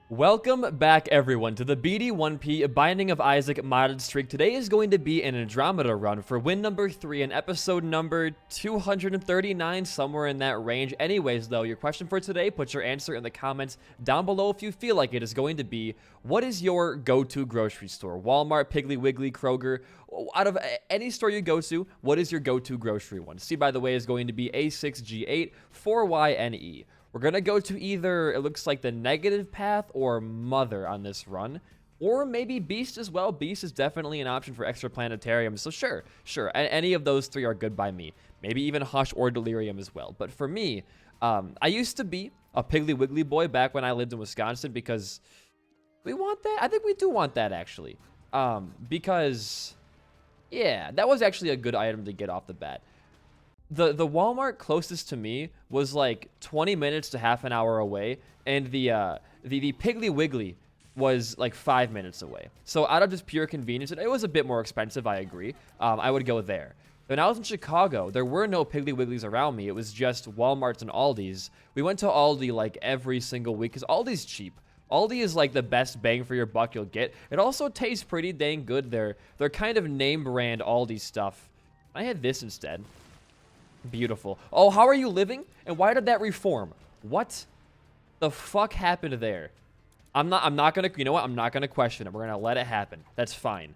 Welcome back, everyone, to the BD1P Binding of Isaac modded streak. Today is going to be an Andromeda run for win number 3 and episode number 239, somewhere in that range. Anyways, though, your question for today, put your answer in the comments down below if you feel like it is going to be, what is your go-to grocery store? Walmart, Piggly Wiggly, Kroger? Out of any store you go to, what is your go-to grocery one? C, by the way, is going to be A6G8 4YNE. We're going to go to either, it looks like the negative path or Mother on this run. Or maybe Beast as well. Beast is definitely an option for extra planetariums. So sure. Any of those three are good by me. Maybe even Hush or Delirium as well. But for me, I used to be a Piggly Wiggly boy back when I lived in Wisconsin because we want that. I think we do want that, actually. Because, yeah, that was actually a good item to get off the bat. The Walmart closest to me was like 20 minutes to half an hour away, and the Piggly Wiggly was like 5 minutes away. So out of just pure convenience, it was a bit more expensive, I agree. I would go there. When I was in Chicago, there were no Piggly Wigglies around me. It was just Walmarts and Aldi's. We went to Aldi like every single week because Aldi's cheap. Aldi is like the best bang for your buck you'll get. It also tastes pretty dang good. They're kind of name brand Aldi stuff. I had this instead. Beautiful. Oh, how are you living? And why did that reform? What the fuck happened there? I'm not gonna, you know what? I'm not gonna question it. We're gonna let it happen. That's fine.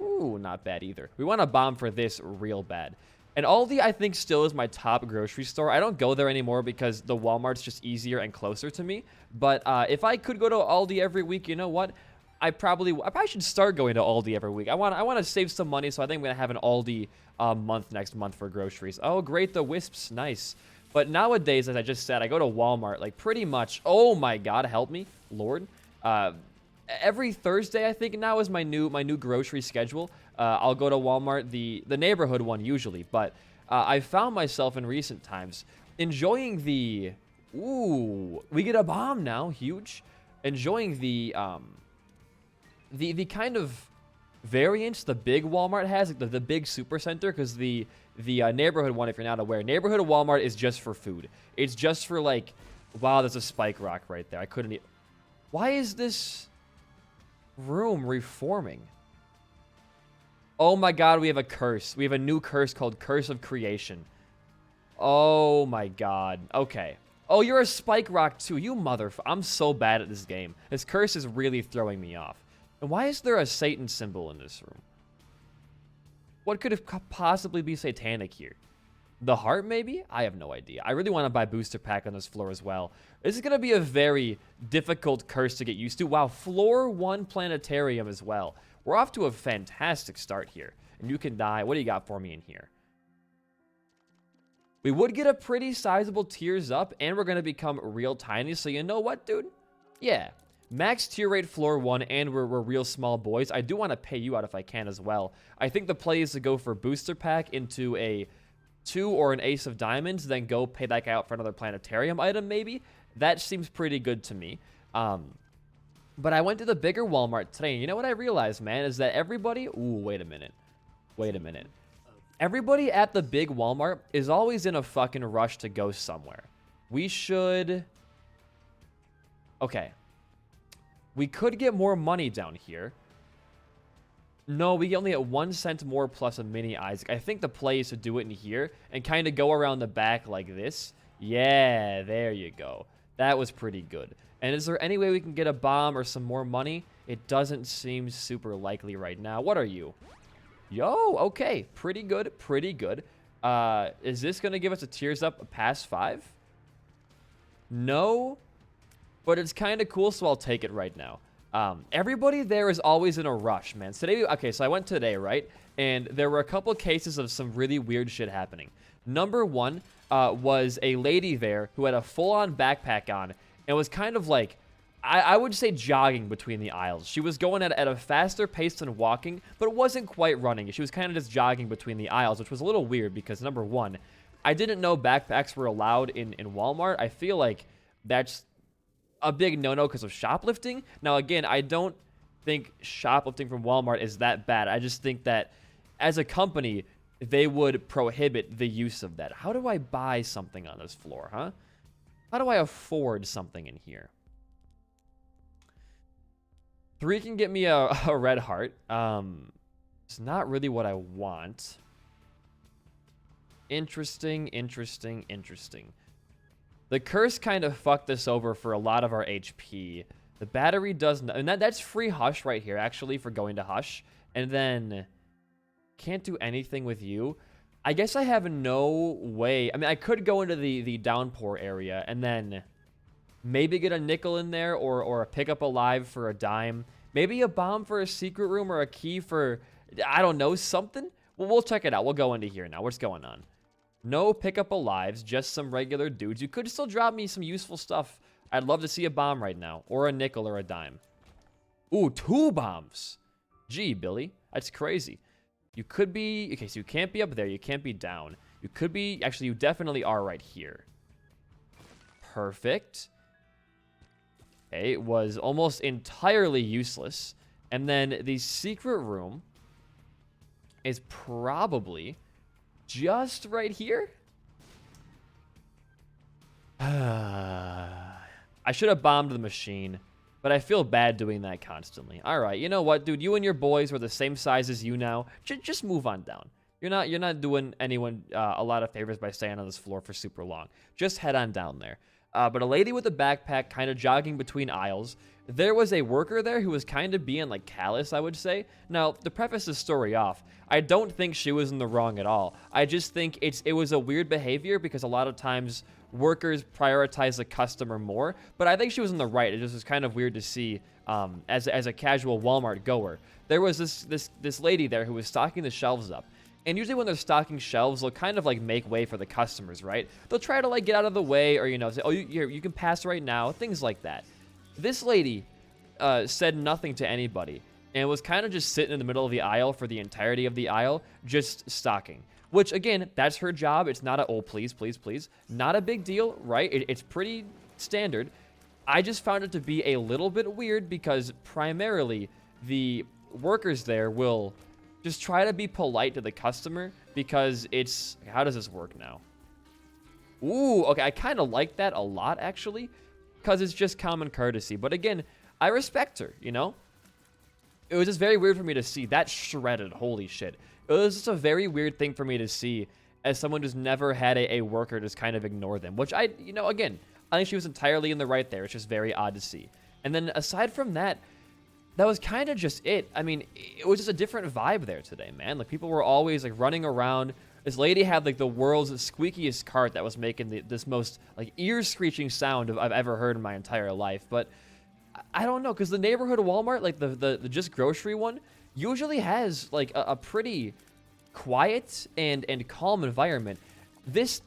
Ooh, not bad either. We want a bomb for this real bad. And Aldi, I think, still is my top grocery store. I don't go there anymore because the Walmart's just easier and closer to me. But if I could go to Aldi every week, you know what? I probably should start going to Aldi every week. I want to save some money, so I think I'm gonna have an Aldi month next month for groceries. Oh, great, the wisps, nice. But nowadays, as I just said, I go to Walmart like pretty much. Oh my God, help me, Lord. Every Thursday, I think now is my new grocery schedule. I'll go to Walmart, the neighborhood one usually, but I found myself in recent times enjoying the. Ooh, we get a bomb now, huge. Enjoying the kind of variants the big Walmart has, like the big super center, because the neighborhood one, if you're not aware, neighborhood Walmart is just for food. It's just for like, wow, there's a spike rock right there. I couldn't eat. Why is this room reforming? Oh my God, we have a curse. We have a new curse called Curse of Creation. Oh my God. Okay. Oh, you're a spike rock too. You I'm so bad at this game. This curse is really throwing me off. And why is there a Satan symbol in this room? What could possibly be satanic here? The heart, maybe? I have no idea. I really want to buy booster pack on this floor as well. This is going to be a very difficult curse to get used to. Wow, floor 1 planetarium as well. We're off to a fantastic start here. And you can die. What do you got for me in here? We would get a pretty sizable tiers up, and we're going to become real tiny. So you know what, dude? Yeah. Max tier rate floor 1, and we're real small boys. I do want to pay you out if I can as well. I think the play is to go for booster pack into a 2 or an ace of diamonds, then go pay that guy out for another planetarium item maybe. That seems pretty good to me. But I went to the bigger Walmart today, and you know what I realized, man, is that everybody... Ooh, wait a minute. Everybody at the big Walmart is always in a fucking rush to go somewhere. We should... Okay. We could get more money down here. No, we only get 1 cent more plus a mini Isaac. I think the play is to do it in here and kind of go around the back like this. Yeah, there you go. That was pretty good. And is there any way we can get a bomb or some more money? It doesn't seem super likely right now. What are you? Yo, okay. Pretty good, pretty good. Is this going to give us a tiers up past 5? No. But it's kind of cool, so I'll take it right now. Everybody there is always in a rush, man. Today, okay, so I went today, right? And there were a couple cases of some really weird shit happening. Number 1 was a lady there who had a full-on backpack on and was kind of like, I would say jogging between the aisles. She was going at a faster pace than walking, but it wasn't quite running. She was kind of just jogging between the aisles, which was a little weird because, number 1, I didn't know backpacks were allowed in Walmart. I feel like that's a big no-no because of shoplifting. Now, again, I don't think shoplifting from Walmart is that bad. I just think that as a company, they would prohibit the use of that. How do I buy something on this floor, huh? How do I afford something in here? 3 can get me a red heart. It's not really what I want. Interesting. The curse kind of fucked us over for a lot of our HP. The battery does not, and that's free Hush right here, actually, for going to Hush. And then can't do anything with you. I guess I have no way. I mean, I could go into the downpour area and then maybe get a nickel in there or a pickup alive for a dime. Maybe a bomb for a secret room or a key for, I don't know, something. Well, we'll check it out. We'll go into here now. What's going on? No pickup alives, just some regular dudes. You could still drop me some useful stuff. I'd love to see a bomb right now, or a nickel or a dime. Ooh, 2 bombs. Gee, Billy, that's crazy. You could be, okay, so you can't be up there. You can't be down. You could be, actually, you definitely are right here. Perfect. Okay, it was almost entirely useless. And then the secret room is probably just right here. I should have bombed the machine, but I feel bad doing that constantly. All right, you know what, dude? You and your boys were the same size as you now. Just move on down. You're not doing anyone a lot of favors by staying on this floor for super long. Just head on down there. But a lady with a backpack kind of jogging between aisles. There was a worker there who was kind of being like callous, I would say. Now, to preface this story off, I don't think she was in the wrong at all. I just think it was a weird behavior because a lot of times workers prioritize the customer more. But I think she was in the right. It just was kind of weird to see as a casual Walmart goer. There was this lady there who was stocking the shelves up. And usually when they're stocking shelves, they'll kind of like make way for the customers, right? They'll try to like get out of the way or, you know, say, oh, you can pass right now, things like that. This lady said nothing to anybody and was kind of just sitting in the middle of the aisle for the entirety of the aisle, just stocking. Which, again, that's her job. It's not a, oh, please. Not a big deal, right? It's pretty standard. I just found it to be a little bit weird because primarily the workers there will just try to be polite to the customer because it's, how does this work now? Ooh, okay, I kind of like that a lot, actually, because it's just common courtesy. But again, I respect her, you know? It was just very weird for me to see that shredded, holy shit. It was just a very weird thing for me to see as someone who's never had a worker just kind of ignore them, which I, you know, again, I think she was entirely in the right there. It's just very odd to see. And then aside from that, that was kind of just it. I mean, it was just a different vibe there today, man. Like, people were always, like, running around. This lady had, like, the world's squeakiest cart that was making this most, like, ear-screeching sound I've ever heard in my entire life. But I don't know, because the neighborhood Walmart, like, the just grocery one, usually has, like, a pretty quiet and calm environment. This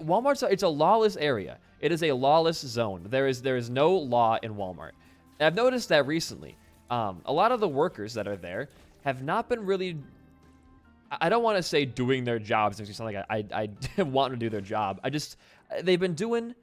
Walmart's, it's a lawless area. It is a lawless zone. There is no law in Walmart. And I've noticed that recently. A lot of the workers that are there have not been really, I don't want to say doing their jobs. It makes me sound like I want to do their job. They've been doing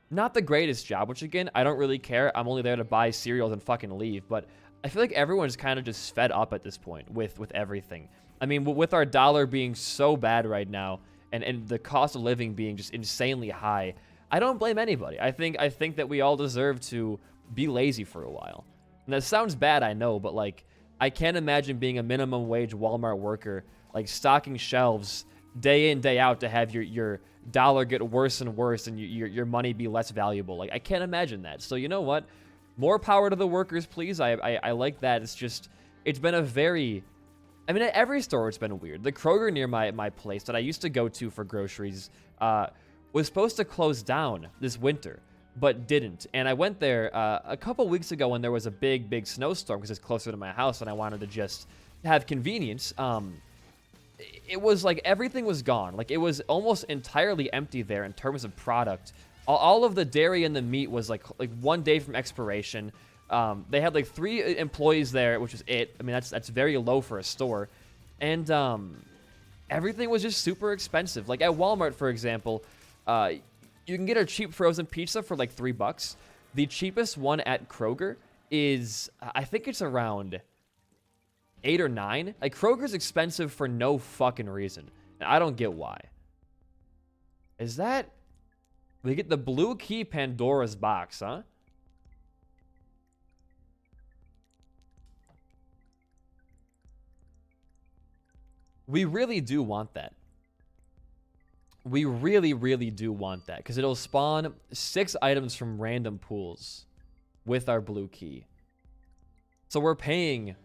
not the greatest job, which again, I don't really care. I'm only there to buy cereals and fucking leave. But I feel like everyone's kind of just fed up at this point with everything. I mean, with our dollar being so bad right now and the cost of living being just insanely high, I don't blame anybody. I think that we all deserve to be lazy for a while. And that sounds bad, I know, but like, I can't imagine being a minimum wage Walmart worker, like stocking shelves day in, day out to have your dollar get worse and worse and your money be less valuable. Like, I can't imagine that. So you know what? More power to the workers, please. I like that. It's been a very, I mean, at every store it's been weird. The Kroger near my place that I used to go to for groceries was supposed to close down this winter, but didn't. And I went there a couple weeks ago when there was a big snowstorm because it's closer to my house and I wanted to just have convenience. It was like everything was gone. Like, it was almost entirely empty there in terms of product. All of the dairy and the meat was like 1 day from expiration. They had like 3 employees there, which is it. I mean, that's very low for a store. And everything was just super expensive. Like at Walmart, for example, you can get a cheap frozen pizza for like $3. The cheapest one at Kroger is, I think it's around 8 or 9. Like, Kroger's expensive for no fucking reason. And I don't get why. Is that, we get the blue key Pandora's box, huh? We really do want that. We really, really do want that, because it'll spawn 6 items from random pools with our blue key. So we're paying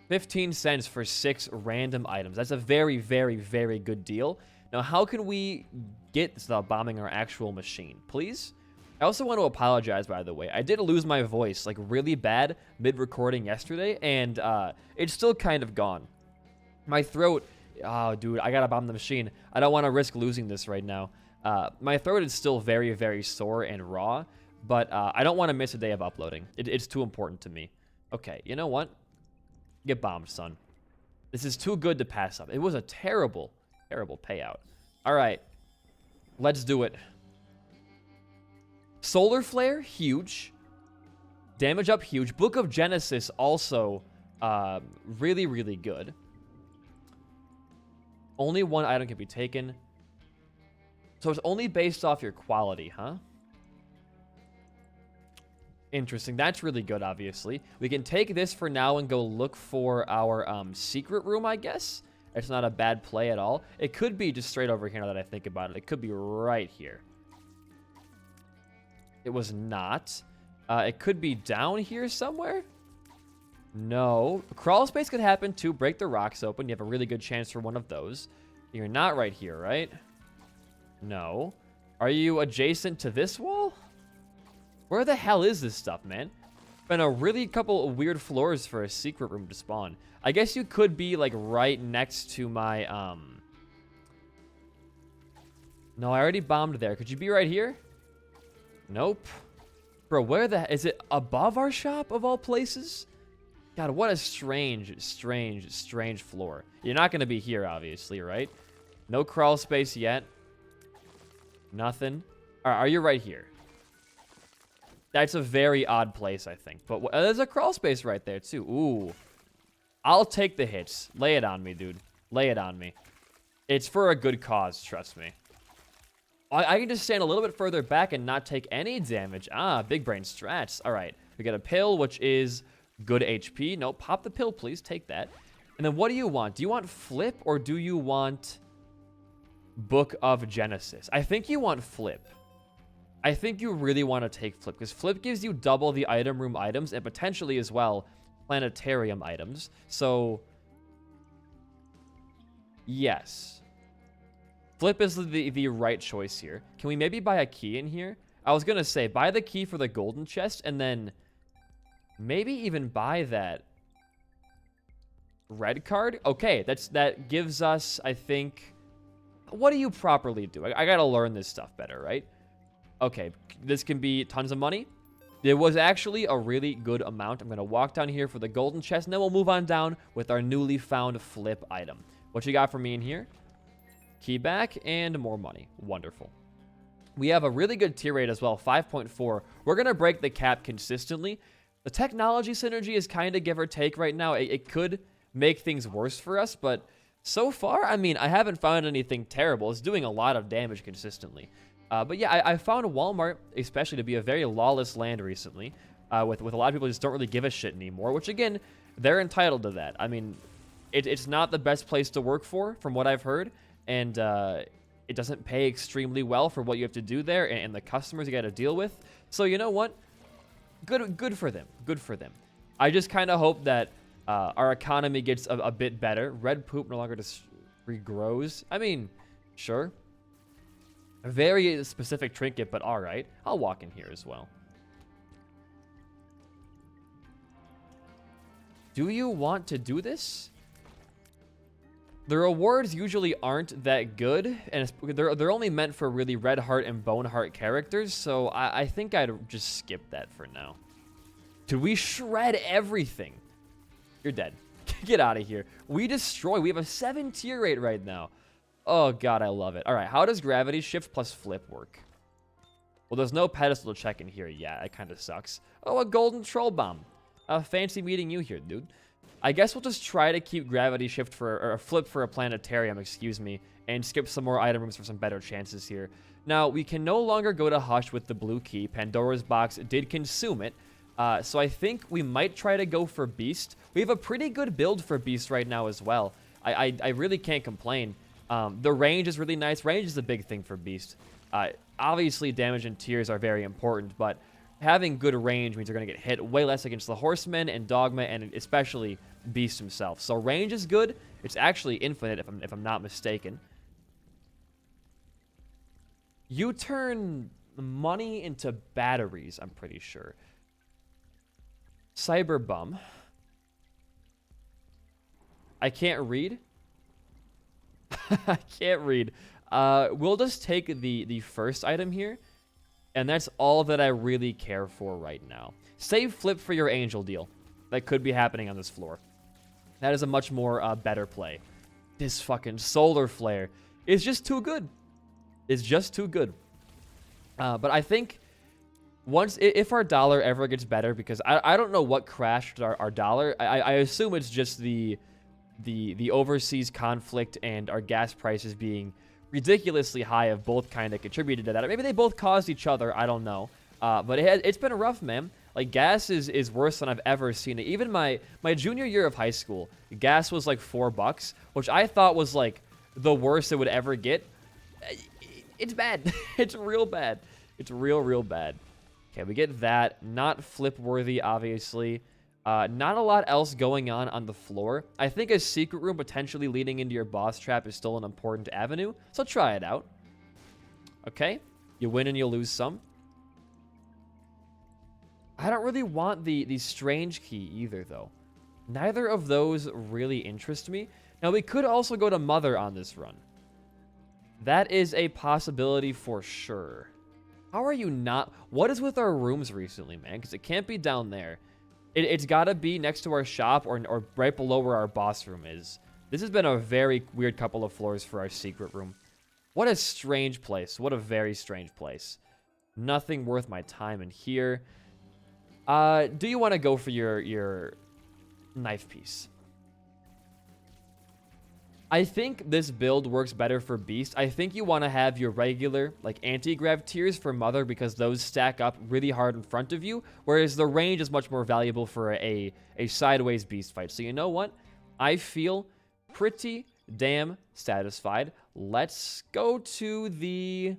15 cents for 6 random items. That's a very, very, very good deal. Now, how can we get this without bombing our actual machine? Please? I also want to apologize, by the way. I did lose my voice, like, really bad mid-recording yesterday, and it's still kind of gone. My throat... Oh, dude, I gotta bomb the machine. I don't want to risk losing this right now. My throat is still very, very sore and raw, but I don't want to miss a day of uploading. It's too important to me. Okay, you know what? Get bombed, son. This is too good to pass up. It was a terrible, terrible payout. All right, let's do it. Solar Flare, huge. Damage up, huge. Book of Genesis, also really, really good. Only 1 item can be taken. So it's only based off your quality, huh? Interesting. That's really good, obviously. We can take this for now and go look for our secret room, I guess. It's not a bad play at all. It could be just straight over here now that I think about it. It could be right here. It was not. It could be down here somewhere. No. Crawl space could happen too. Break the rocks open. You have a really good chance for one of those. You're not right here, right? No. Are you adjacent to this wall? Where the hell is this stuff, man? Been a really couple of weird floors for a secret room to spawn. I guess you could be, like, right next to my, No, I already bombed there. Could you be right here? Nope. Bro, where the... Is it above our shop, of all places? God, what a strange, strange, strange floor. You're not going to be here, obviously, right? No crawl space yet. Nothing. All right, are you right here? That's a very odd place, I think. But there's a crawl space right there, too. Ooh. I'll take the hits. Lay it on me, dude. Lay it on me. It's for a good cause, trust me. I can just stand a little bit further back and not take any damage. Ah, big brain strats. All right. We got a pill, which is... good HP. No, pop the pill, please. Take that. And then what do you want? Do you want Flip or do you want Book of Genesis? I think you want Flip. I think you really want to take Flip because Flip gives you double the item room items and potentially as well planetarium items. So, yes. Flip is the right choice here. Can we maybe buy a key in here? I was going to say, buy the key for the golden chest and then... maybe even buy that red card. Okay, that gives us, I think... what do you properly do? I gotta learn this stuff better, right? Okay, this can be tons of money. It was actually a really good amount. I'm gonna walk down here for the golden chest, and then we'll move on down with our newly found Flip item. What you got for me in here? Key back and more money. Wonderful. We have a really good tier rate as well, 5.4. We're gonna break the cap consistently. The technology synergy is kind of give or take right now. It could make things worse for us, but so far, I mean, I haven't found anything terrible. It's doing a lot of damage consistently. But yeah, I found Walmart, especially, to be a very lawless land recently, with a lot of people who just don't really give a shit anymore, which, again, they're entitled to that. I mean, it's not the best place to work for, from what I've heard, and it doesn't pay extremely well for what you have to do there and the customers you got to deal with. So, you know what? Good for them. Good for them. I just kind of hope that our economy gets a bit better. Red poop no longer just regrows. I mean, sure. A very specific trinket, but all right. I'll walk in here as well. Do you want to do this? The rewards usually aren't that good, and they're only meant for really red heart and bone heart characters, so I think I'd just skip that for now. Dude, we shred everything. You're dead. Get out of here. We destroy. We have a 7 tier rate right now. Oh, God, I love it. All right, how does gravity shift plus flip work? Well, there's no pedestal to check in here yet. That kind of sucks. Oh, a golden troll bomb. Fancy meeting you here, dude. I guess we'll just try to keep gravity shift or flip for a planetarium, excuse me, and skip some more item rooms for some better chances here. Now, we can no longer go to Hush with the blue key. Pandora's box did consume it. So I think we might try to go for Beast. We have a pretty good build for Beast right now as well. I really can't complain. The range is really nice. Range is a big thing for Beast. Obviously, damage and tiers are very important, but having good range means you're going to get hit way less against the Horsemen and Dogma, and especially Beast himself. So range is good. It's actually infinite, if I'm not mistaken. You turn money into batteries, I'm pretty sure. Cyber Bum. I can't read. I can't read. We'll just take the first item here, and that's all that I really care for right now. Save Flip for your Angel deal. That could be happening on this floor. That is a much more better play. This fucking Solar Flare is just too good. It's just too good. But I think if our dollar ever gets better, because I don't know what crashed our dollar. I assume it's just the overseas conflict and our gas prices being ridiculously high have both kind of contributed to that. Or maybe they both caused each other. I don't know. But it's been rough, man. Like, gas is worse than I've ever seen it. Even my junior year of high school, gas was like $4, which I thought was like the worst it would ever get. It's bad. It's real bad. It's real bad. Okay, we get that. Not flip worthy, obviously. Not a lot else going on the floor. I think a secret room potentially leading into your boss trap is still an important avenue, so try it out. Okay, you win and you lose some. I don't really want the strange key either, though. Neither of those really interest me. Now, we could also go to Mother on this run. That is a possibility for sure. How are you not? What is with our rooms recently, man? Because it can't be down there. It's got to be next to our shop or right below where our boss room is. This has been a very weird couple of floors for our secret room. What a strange place. What a very strange place. Nothing worth my time in here. Do you want to go for your knife piece? I think this build works better for Beast. I think you want to have your regular, like, anti-grav tiers for Mother because those stack up really hard in front of you, whereas the range is much more valuable for a sideways Beast fight. So you know what? I feel pretty damn satisfied. Let's go to the...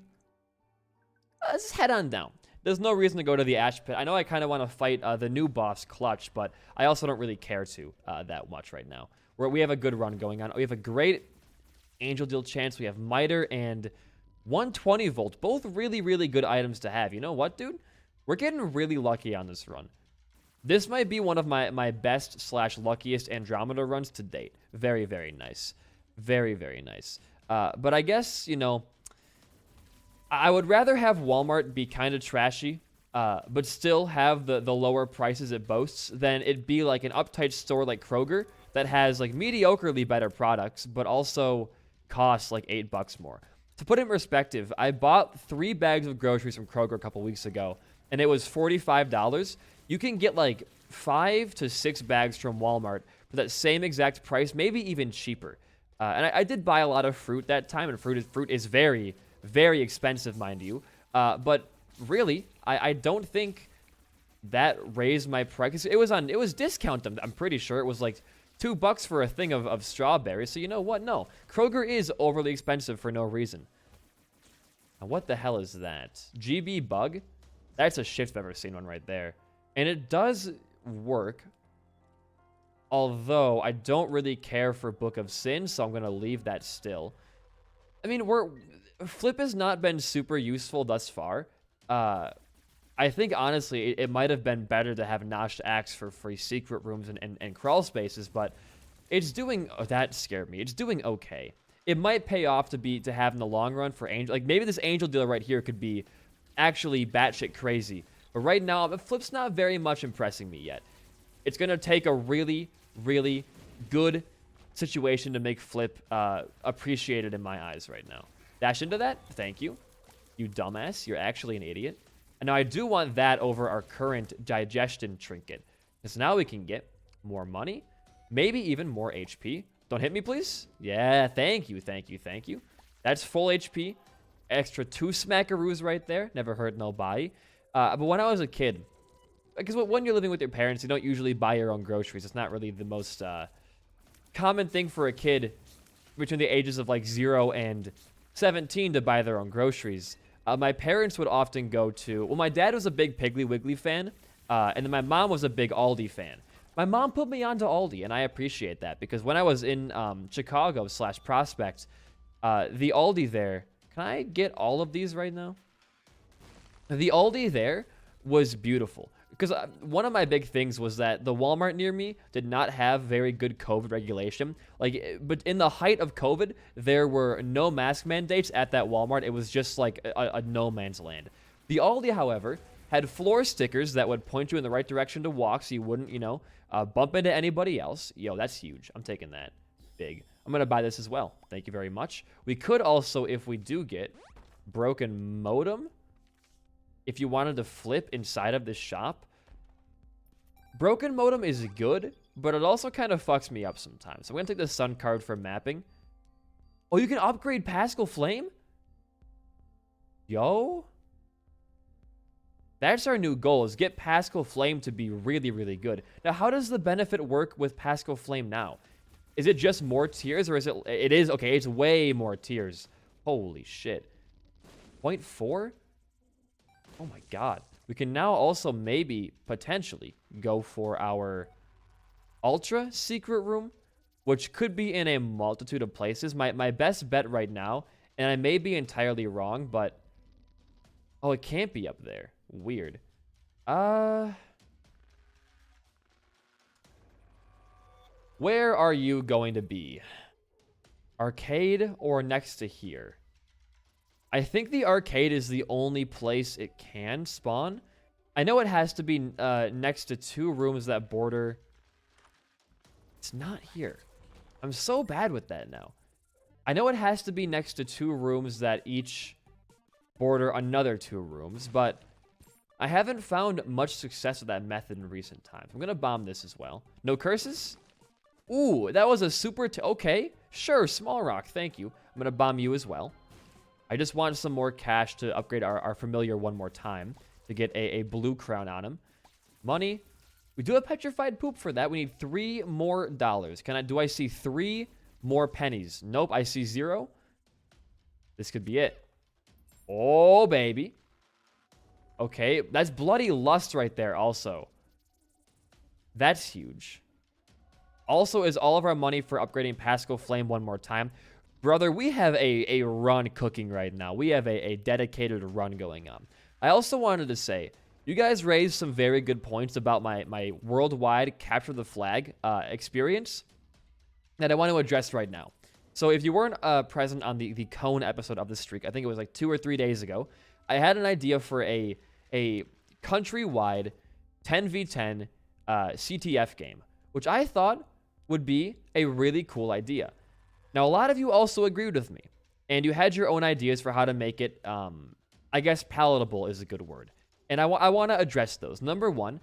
Let's head on down. There's no reason to go to the Ash Pit. I know I kind of want to fight the new boss, Clutch, but I also don't really care to that much right now. We have a good run going on. We have a great Angel Deal chance. We have Miter and 120 Volt. Both really good items to have. You know what, dude? We're getting really lucky on this run. This might be one of my best/luckiest Andromeda runs to date. Very nice. Very nice. But I guess, you know, I would rather have Walmart be kind of trashy, but still have the lower prices it boasts than it be like an uptight store like Kroger that has like mediocrely better products, but also costs like $8 more. To put it in perspective, I bought 3 bags of groceries from Kroger a couple weeks ago, and it was $45. You can get like 5 to 6 bags from Walmart for that same exact price, maybe even cheaper. And I did buy a lot of fruit that time, and fruit is very expensive, mind you. But really, I don't think that raised my price. It was discount. I'm pretty sure it was like $2 for a thing of strawberries. So you know what? No, Kroger is overly expensive for no reason. Now what the hell is that? GB bug? That's a shift if I've ever seen one right there. And it does work. Although I don't really care for Book of Sin, so I'm gonna leave that still. I mean, Flip has not been super useful thus far. I think, honestly, it might have been better to have Notched Axe for free secret rooms and crawl spaces, but it's doing... Oh, that scared me. It's doing okay. It might pay off to have in the long run for Angel... Like, maybe this Angel deal right here could be actually batshit crazy. But right now, Flip's not very much impressing me yet. It's going to take a really good situation to make Flip appreciated in my eyes right now. Dash into that. Thank you. You dumbass. You're actually an idiot. And now I do want that over our current digestion trinket. Because now we can get more money. Maybe even more HP. Don't hit me, please. Yeah, thank you. That's full HP. Extra 2 smackaroos right there. Never hurt nobody. But when I was a kid, because when you're living with your parents, you don't usually buy your own groceries. It's not really the most common thing for a kid between the ages of like 0 and 17 to buy their own groceries. My parents would often go to, well, my dad was a big Piggly Wiggly fan, and then my mom was a big Aldi fan. My mom put me onto Aldi, and I appreciate that, because when I was in Chicago/Prospect, the Aldi there, can I get all of these right now? The Aldi there was beautiful. Because one of my big things was that the Walmart near me did not have very good COVID regulation. Like, but in the height of COVID, there were no mask mandates at that Walmart. It was just like a no man's land. The Aldi, however, had floor stickers that would point you in the right direction to walk, so you wouldn't, bump into anybody else. Yo, that's huge. I'm taking that. Big. I'm gonna buy this as well. Thank you very much. We could also, if we do get broken modem, if you wanted to flip inside of this shop. Broken modem is good, but it also kind of fucks me up sometimes. So I'm going to take the Sun card for mapping. Oh, you can upgrade Pascal Flame? Yo. That's our new goal, is get Pascal Flame to be really, really good. Now, how does the benefit work with Pascal Flame now? Is it just more tiers, or is it... It is, okay, it's way more tiers. Holy shit. 0.4? Oh my god. We can now also maybe, potentially, go for our Ultra Secret Room, which could be in a multitude of places. My best bet right now, and I may be entirely wrong, but... Oh, it can't be up there. Weird. Where are you going to be? Arcade or next to here? I think the arcade is the only place it can spawn. I know it has to be next to 2 rooms that border... It's not here. I'm so bad with that now. I know it has to be next to 2 rooms that each border another 2 rooms, but I haven't found much success with that method in recent times. I'm going to bomb this as well. No curses? Ooh, that was a super... Okay, sure, Small Rock, thank you. I'm going to bomb you as well. I just want some more cash to upgrade our familiar one more time to get a blue crown on him. Money. We do have petrified poop for that. We need $3 more. Do I see 3 more pennies? Nope, I see 0. This could be it. Oh, baby. Okay, that's Bloody Lust right there also. That's huge. Also, is all of our money for upgrading Pascal Flame one more time. Brother, we have a run cooking right now. We have a dedicated run going on. I also wanted to say, you guys raised some very good points about my worldwide capture the flag experience that I want to address right now. So if you weren't present on the Cone episode of the streak, I think it was like 2 or 3 days ago, I had an idea for a countrywide 10v10 CTF game, which I thought would be a really cool idea. Now, a lot of you also agreed with me, and you had your own ideas for how to make it, I guess palatable is a good word. And I want to address those. Number 1,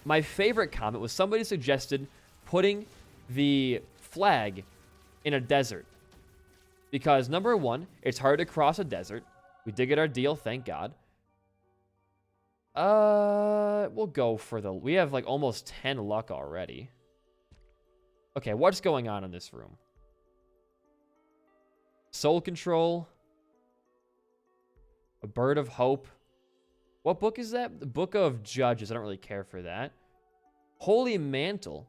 my favorite comment was somebody suggested putting the flag in a desert. Because number 1, it's hard to cross a desert. We did get our deal, thank God. We'll go for the... We have like almost 10 luck already. Okay, what's going on in this room? Soul Control. A Bird of Hope. What book is that? The Book of Judges. I don't really care for that. Holy Mantle.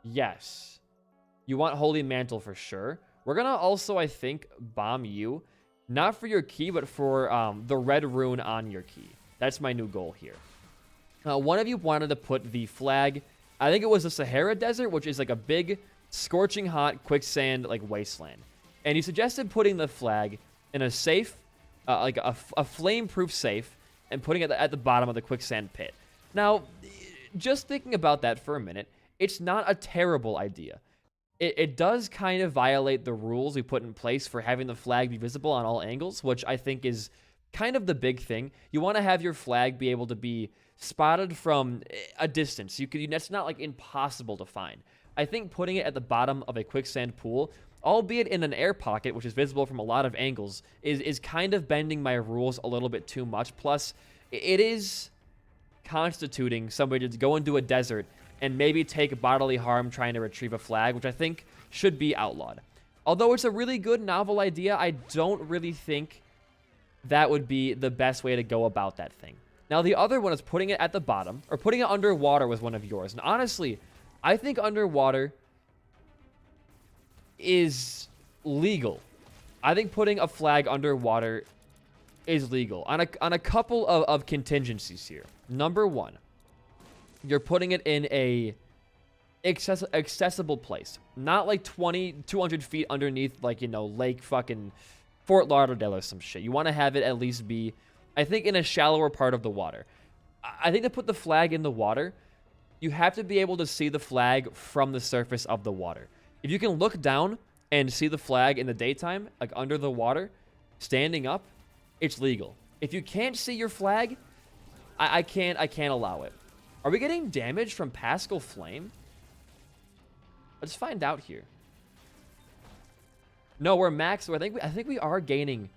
Yes. You want Holy Mantle for sure. We're going to also, I think, bomb you. Not for your key, but for the red rune on your key. That's my new goal here. One of you wanted to put the flag, I think it was the Sahara Desert, which is like a big, scorching hot quicksand like wasteland. And you suggested putting the flag in a safe, like a flame-proof safe, and putting it at the bottom of the quicksand pit. Now, just thinking about that for a minute, it's not a terrible idea. It does kind of violate the rules we put in place for having the flag be visible on all angles, which I think is kind of the big thing. You want to have your flag be able to be spotted from a distance. That's not like impossible to find. I think putting it at the bottom of a quicksand pool, albeit in an air pocket, which is visible from a lot of angles, is kind of bending my rules a little bit too much. Plus, it is constituting somebody to go into a desert and maybe take bodily harm trying to retrieve a flag, which I think should be outlawed. Although it's a really good novel idea, I don't really think that would be the best way to go about that thing. Now, the other one is putting it at the bottom, or putting it underwater was one of yours. And honestly, I think underwater is legal. I think putting a flag underwater is legal on a couple of contingencies here. Number one, you're putting it in a accessible place, not like 200 feet underneath, like, you know, Lake fucking Fort Lauderdale or some shit. You want to have it at least be, I think, in a shallower part of the water. I think to put the flag in the water, you have to be able to see the flag from the surface of the water. If you can look down and see the flag in the daytime, like under the water, standing up, it's legal. If you can't see your flag, I can't allow it. Are we getting damage from Pascal Flame? Let's find out here. No, we're max. I think we are gaining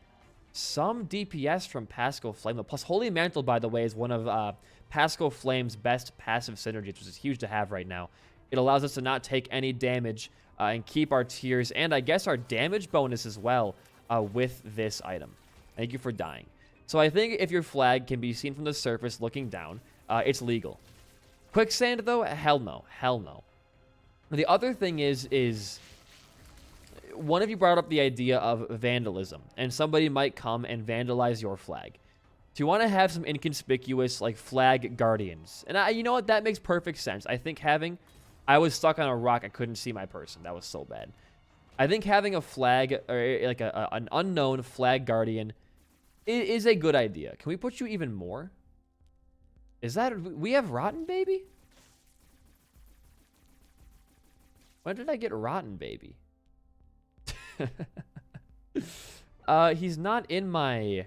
some DPS from Pascal Flame. Plus, Holy Mantle, by the way, is one of Pascal Flame's best passive synergies, which is huge to have right now. It allows us to not take any damage and keep our tiers and I guess our damage bonus as well with this item. Thank you for dying. So I think if your flag can be seen from the surface looking down, it's legal. Quicksand, though? Hell no. Hell no. The other thing is one of you brought up the idea of vandalism, and somebody might come and vandalize your flag. Do you want to have some inconspicuous, like, flag guardians? And you know what? That makes perfect sense. I think I was stuck on a rock. I couldn't see my person. That was so bad. I think having a flag, or like an unknown flag guardian is a good idea. Can we put you even more? Is that... We have Rotten Baby? When did I get Rotten Baby? He's not in my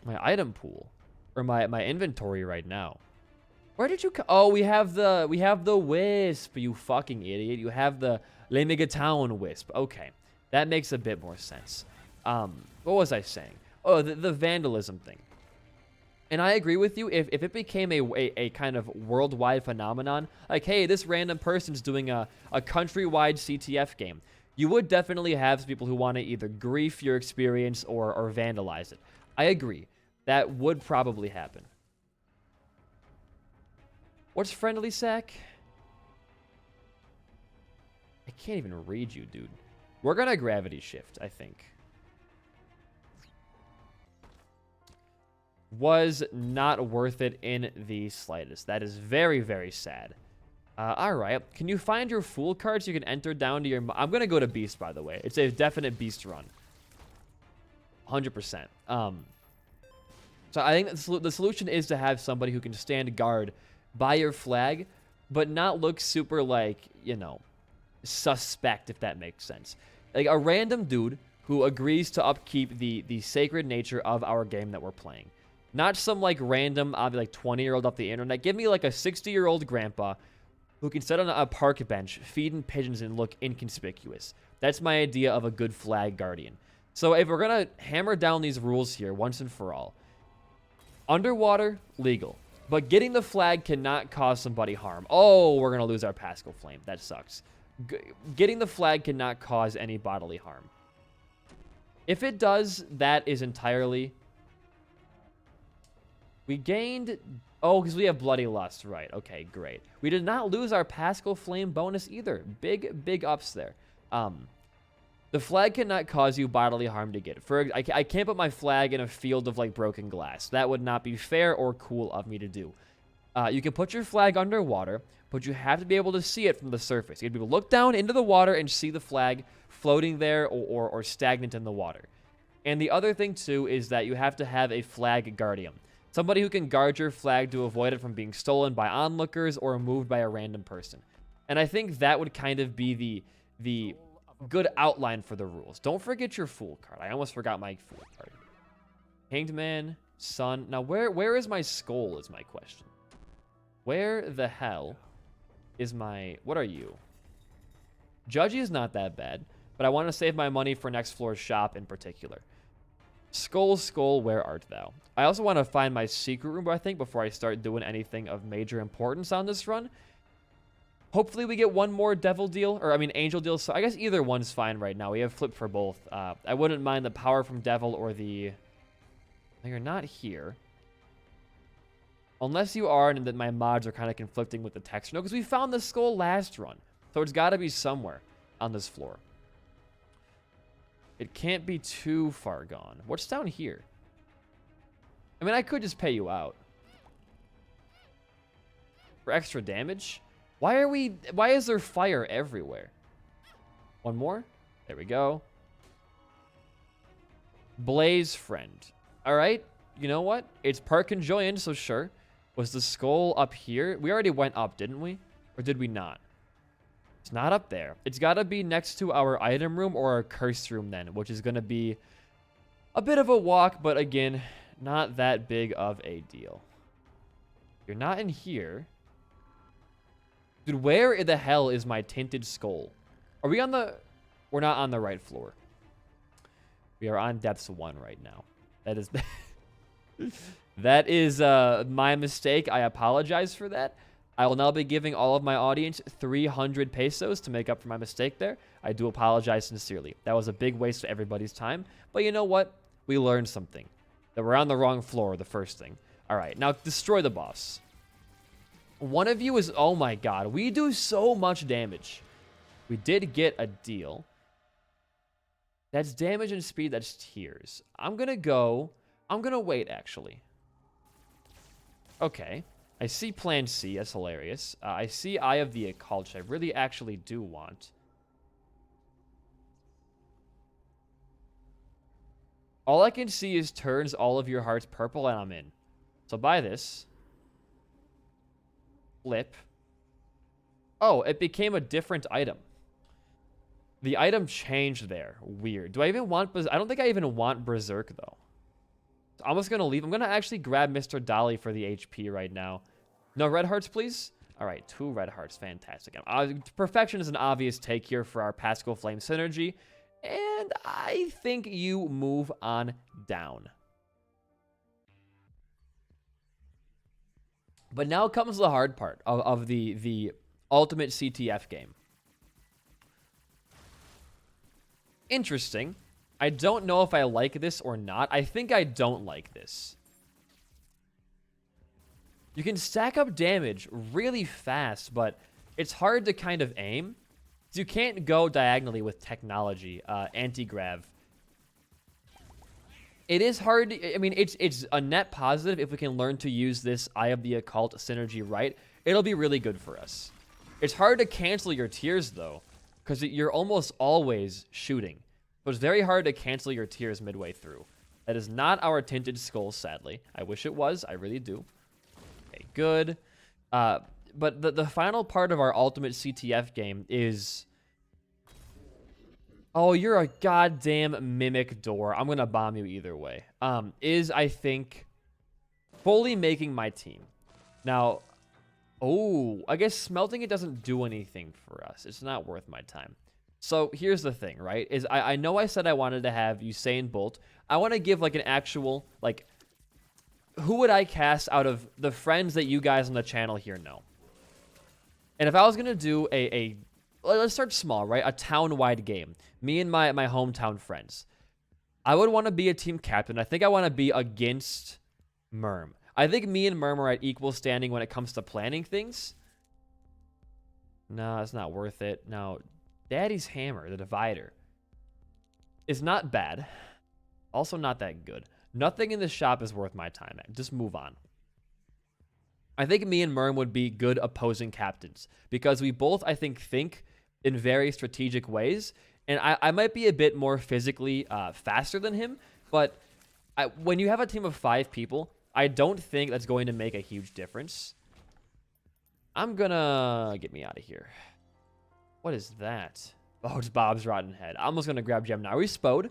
item pool or my inventory right now. Where did you oh, we have the wisp, you fucking idiot. You have the Le Megatown wisp. Okay. That makes a bit more sense. What was I saying? Oh, the vandalism thing. And I agree with you, if it became a kind of worldwide phenomenon, like, hey, this random person's doing a countrywide CTF game, you would definitely have people who want to either grief your experience or vandalize it. I agree. That would probably happen. What's Friendly Sack? I can't even read you, dude. We're going to gravity shift, I think. Was not worth it in the slightest. That is very, very sad. All right. Can you find your Fool card so you can enter down to your... I'm going to go to Beast, by the way. It's a definite Beast run. 100%. So I think the solution is to have somebody who can stand guard by your flag, but not look super, like, you know, suspect, if that makes sense. Like, a random dude who agrees to upkeep the sacred nature of our game that we're playing. Not some, like, random, like, 20-year-old off the internet. Give me, like, a 60-year-old grandpa who can sit on a park bench, feeding pigeons, and look inconspicuous. That's my idea of a good flag guardian. So if we're going to hammer down these rules here once and for all, underwater, legal. But getting the flag cannot cause somebody harm. Oh, we're going to lose our Pascal Flame. That sucks. Getting the flag cannot cause any bodily harm. If it does, that is entirely... We gained... Oh, because we have Bloody Lust. Right. Okay, great. We did not lose our Pascal Flame bonus either. Big ups there. The flag cannot cause you bodily harm to get it. I can't put my flag in a field of, like, broken glass. That would not be fair or cool of me to do. You can put your flag underwater, but you have to be able to see it from the surface. You have to be able to look down into the water and see the flag floating there or stagnant in the water. And the other thing, too, is that you have to have a flag guardian. Somebody who can guard your flag to avoid it from being stolen by onlookers or moved by a random person. And I think that would kind of be the good outline for the rules. Don't forget your Fool card. I almost forgot my Fool card. Hanged Man, Sun. Now, where is my skull is my question. Where the hell is my... What are you? Judgy is not that bad, but I want to save my money for next floor's shop in particular. Skull, skull, where art thou? I also want to find my secret room, I think, before I start doing anything of major importance on this run. Hopefully we get one more devil deal, or I mean angel deal. So I guess either one's fine right now. We have flip for both. I wouldn't mind the power from devil or the... You're not here. Unless you are, and that my mods are kind of conflicting with the text. No, because we found the skull last run. So it's got to be somewhere on this floor. It can't be too far gone. What's down here? I mean, I could just pay you out. For extra damage? Why is there fire everywhere? One more? There we go. Blaze friend. Alright, you know what? It's Park and Joyan, so sure. Was the skull up here? We already went up, didn't we? Or did we not? It's not up there. It's got to be next to our item room or our curse room then, which is going to be a bit of a walk, but again, not that big of a deal. You're not in here. Dude, where the hell is my tinted skull? Are we on the... We're not on the right floor. We are on depths 1 right now. That is... that is my mistake. I apologize for that. I will now be giving all of my audience 300 pesos to make up for my mistake there. I do apologize sincerely. That was a big waste of everybody's time. But you know what? We learned something. That we're on the wrong floor, the first thing. All right, now destroy the boss. One of you is... Oh my god, we do so much damage. We did get a deal. That's damage and speed, that's tears. I'm going to wait, actually. Okay. I see Plan C. That's hilarious. I see Eye of the Occult, which I really actually do want. All I can see is turns all of your hearts purple, and I'm in. So buy this. Flip. Oh, it became a different item. The item changed there. Weird. Do I even want... I don't think I even want Berserk, though. I'm just going to leave. I'm going to actually grab Mr. Dolly for the HP right now. No red hearts, please? All right, 2 red hearts. Fantastic. Perfection is an obvious take here for our Pascal Flame synergy. And I think you move on down. But now comes the hard part of the ultimate CTF game. Interesting. I don't know if I like this or not. I think I don't like this. You can stack up damage really fast, but it's hard to kind of aim. You can't go diagonally with technology, anti-grav. It is hard. I mean, it's a net positive if we can learn to use this Eye of the Occult synergy right. It'll be really good for us. It's hard to cancel your tears, though, because you're almost always shooting. So it's very hard to cancel your tears midway through. That is not our tinted skull, sadly. I wish it was. I really do. Okay, good. But the final part of our ultimate CTF game is... Oh, you're a goddamn mimic door. I'm going to bomb you either way. Is, I think, fully making my team. Now, oh, I guess smelting it doesn't do anything for us. It's not worth my time. So here's the thing, right? Is I know I said I wanted to have Usain Bolt. I want to give like an actual, like, who would I cast out of the friends that you guys on the channel here know? And if I was going to do let's start small, right? A town-wide game. Me and my hometown friends. I would want to be a team captain. I think I want to be against Merm. I think me and Merm are at equal standing when it comes to planning things. No, it's not worth it. No, Daddy's Hammer, the Divider, is not bad. Also not that good. Nothing in this shop is worth my time. Just move on. I think me and Merm would be good opposing captains because we both, I think in very strategic ways. And I might be a bit more physically faster than him, but when you have a team of 5 people, I don't think that's going to make a huge difference. I'm gonna... Get me out of here. What is that? Oh, it's Bob's Rotten Head. I'm almost gonna grab Gem now. Are we spode?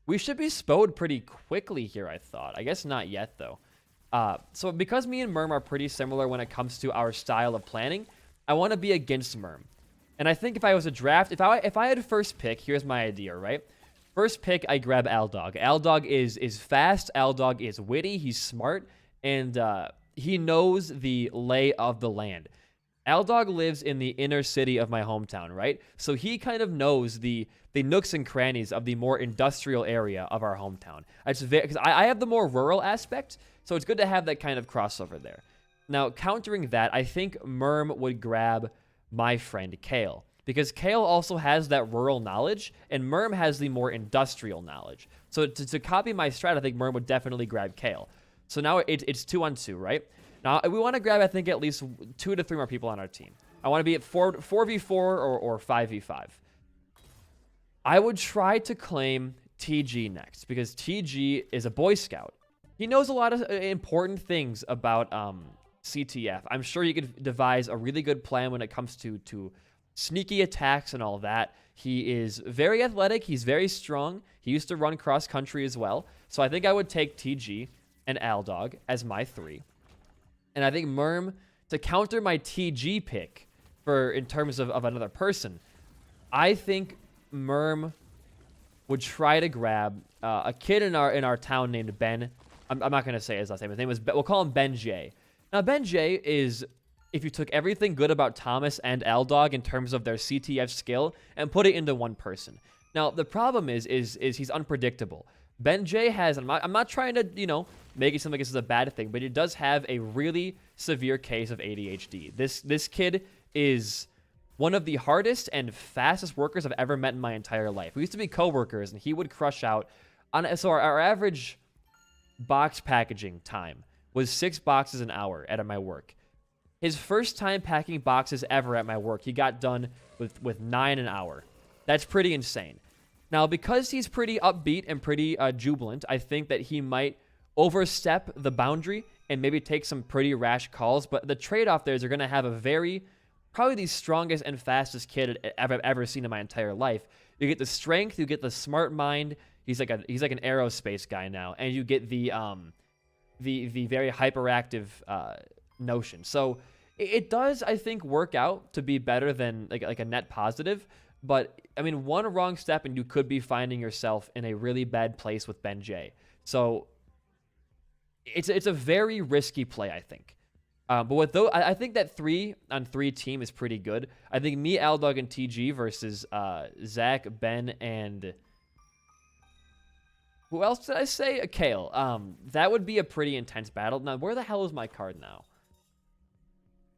We should be spode pretty quickly here, I thought. I guess not yet, though. So because me and Merm are pretty similar when it comes to our style of planning, I want to be against Merm. And I think if I was a draft, if I had first pick, here's my idea, right? First pick, I grab Aldog. Aldog is fast. Aldog is witty. He's smart, and he knows the lay of the land. Aldog lives in the inner city of my hometown, right? So he kind of knows the nooks and crannies of the more industrial area of our hometown. Because I have the more rural aspect, so it's good to have that kind of crossover there. Now, countering that, I think Merm would grab my friend Kale, because Kale also has that rural knowledge, and Merm has the more industrial knowledge. So to copy my strat, I think Merm would definitely grab Kale. So now it's 2-on-2, right? Now, we want to grab, I think, at least 2 to 3 more people on our team. I want to be at 4v4 or 5v5. I would try to claim TG next, because TG is a Boy Scout. He knows a lot of important things about CTF. I'm sure you could devise a really good plan when it comes to sneaky attacks and all that. He is very athletic. He's very strong. He used to run cross country as well. So I think I would take TG and Aldog as my 3. And I think Merm, to counter my TG pick in terms of another person, I think Merm would try to grab a kid in our town named Ben. I'm not going to say his last name. His name was we'll call him Ben J. Now, Ben J is, if you took everything good about Thomas and Aldog in terms of their CTF skill and put it into one person. Now, the problem is he's unpredictable. Ben J has, I'm not trying to, make it seem like this is a bad thing, but he does have a really severe case of ADHD. This kid is one of the hardest and fastest workers I've ever met in my entire life. We used to be co-workers, and he would crush out. So our average box packaging time was 6 boxes an hour at my work. His first time packing boxes ever at my work, he got done with 9 an hour. That's pretty insane. Now, because he's pretty upbeat and pretty jubilant, I think that he might overstep the boundary and maybe take some pretty rash calls. But the trade-off there is you're going to have probably the strongest and fastest kid I've ever seen in my entire life. You get the strength, you get the smart mind. He's like an aerospace guy now, and you get the very hyperactive notion. So it does, I think, work out to be better than like a net positive. But, I mean, one wrong step and you could be finding yourself in a really bad place with Ben J. So it's a very risky play, I think. But with those, I think that 3-on-3 team is pretty good. I think me, Aldog, and TG versus Zach, Ben, and who else did I say? Kale. That would be a pretty intense battle. Now, where the hell is my card now?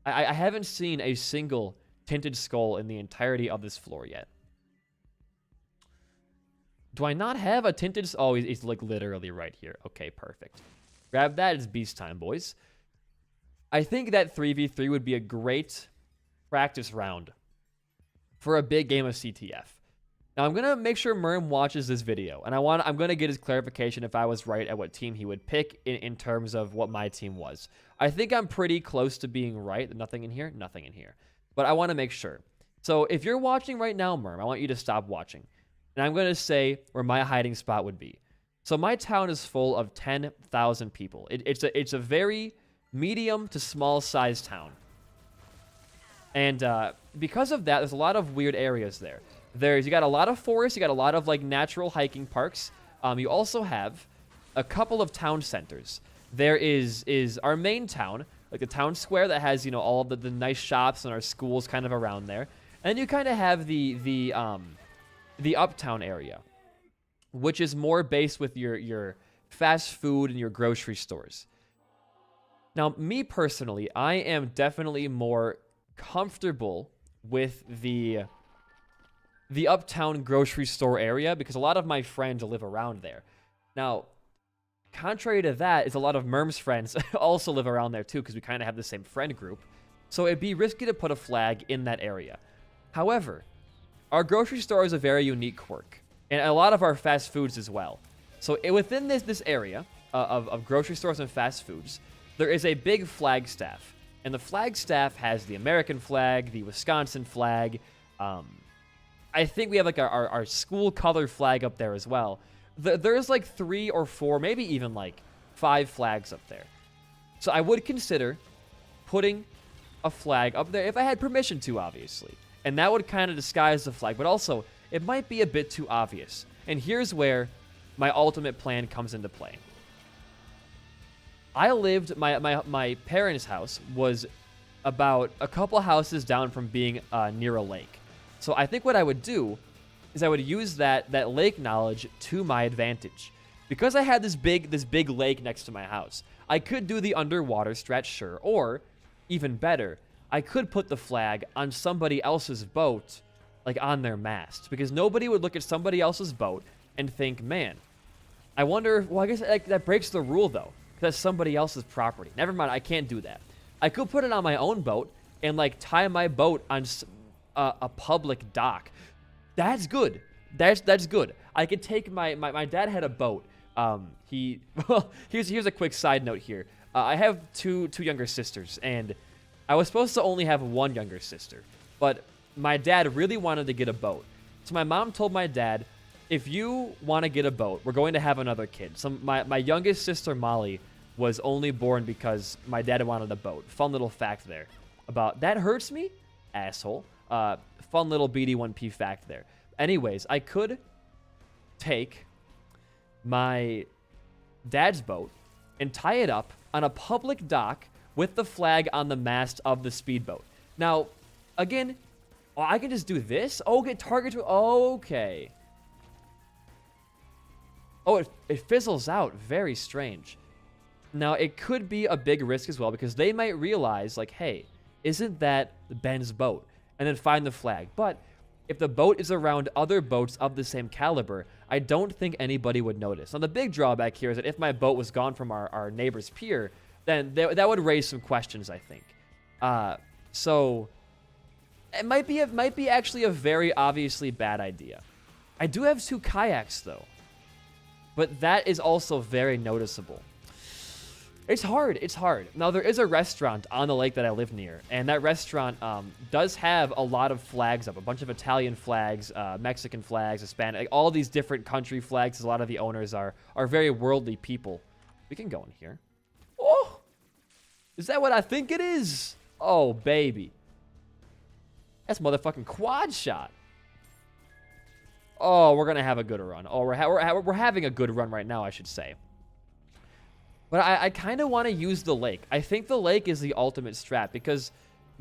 I haven't seen a single tinted skull in the entirety of this floor yet. Do I not have a tinted... Oh, he's like literally right here. Okay, perfect. Grab that. It's beast time, boys. I think that 3v3 would be a great practice round for a big game of CTF. Now, I'm going to make sure Merm watches this video, and I'm going to get his clarification if I was right at what team he would pick in terms of what my team was. I think I'm pretty close to being right. Nothing in here? Nothing in here. But I want to make sure. So if you're watching right now, Merm, I want you to stop watching. And I'm going to say where my hiding spot would be. So my town is full of 10,000 people. It's a very medium to small size town. And because of that, there's a lot of weird areas there. You got a lot of forests, you got a lot of like natural hiking parks. You also have a couple of town centers. There is our main town, like the town square that has, all of the nice shops and our schools kind of around there. And then you kind of have the uptown area, which is more based with your fast food and your grocery stores. Now, me personally, I am definitely more comfortable with the uptown grocery store area because a lot of my friends live around there. Now, contrary to that, is a lot of Merm's friends also live around there too because we kind of have the same friend group. So it'd be risky to put a flag in that area. However, our grocery store is a very unique quirk, and a lot of our fast foods as well. So within this area of grocery stores and fast foods, there is a big flagstaff. And the flagstaff has the American flag, the Wisconsin flag. I think we have like our school color flag up there as well. There's like 3 or 4, maybe even like 5 flags up there. So I would consider putting a flag up there if I had permission to, obviously. And that would kind of disguise the flag. But also, it might be a bit too obvious. And here's where my ultimate plan comes into play. My parents' house was about a couple houses down from being near a lake. So I think what I would do is I would use that lake knowledge to my advantage. Because I had this big lake next to my house, I could do the underwater stretch, sure, or even better, I could put the flag on somebody else's boat, like on their mast, because nobody would look at somebody else's boat and think, man, I wonder, well, I guess that breaks the rule though, because that's somebody else's property. Never mind, I can't do that. I could put it on my own boat and like tie my boat on a public dock. That's good. That's good. I could take my dad had a boat. Well, here's a quick side note here. I have two younger sisters, and I was supposed to only have one younger sister, but my dad really wanted to get a boat. So my mom told my dad, if you want to get a boat, we're going to have another kid. So my youngest sister, Molly, was only born because my dad wanted a boat. Fun little fact there. About that hurts me? Asshole. Fun little BD1P fact there. Anyways, I could take my dad's boat and tie it up on a public dock with the flag on the mast of the speedboat. Now, again, I can just do this? Oh, get target to... Okay. Oh, it fizzles out. Very strange. Now, it could be a big risk as well, because they might realize, like, hey, isn't that Ben's boat? And then find the flag. But if the boat is around other boats of the same caliber, I don't think anybody would notice. Now, the big drawback here is that if my boat was gone from our neighbor's pier, then that would raise some questions, I think. So it might be actually a very obviously bad idea. I do have 2 kayaks, though. But that is also very noticeable. It's hard. It's hard. Now, there is a restaurant on the lake that I live near, and that restaurant does have a lot of flags up, a bunch of Italian flags, Mexican flags, Hispanic, like all these different country flags. A lot of the owners are very worldly people. We can go in here. Oh, is that what I think it is? Oh, baby. That's motherfucking quad shot. Oh, we're going to have a good run. Oh, we're having a good run right now, I should say. But I kind of want to use the lake. I think the lake is the ultimate strat because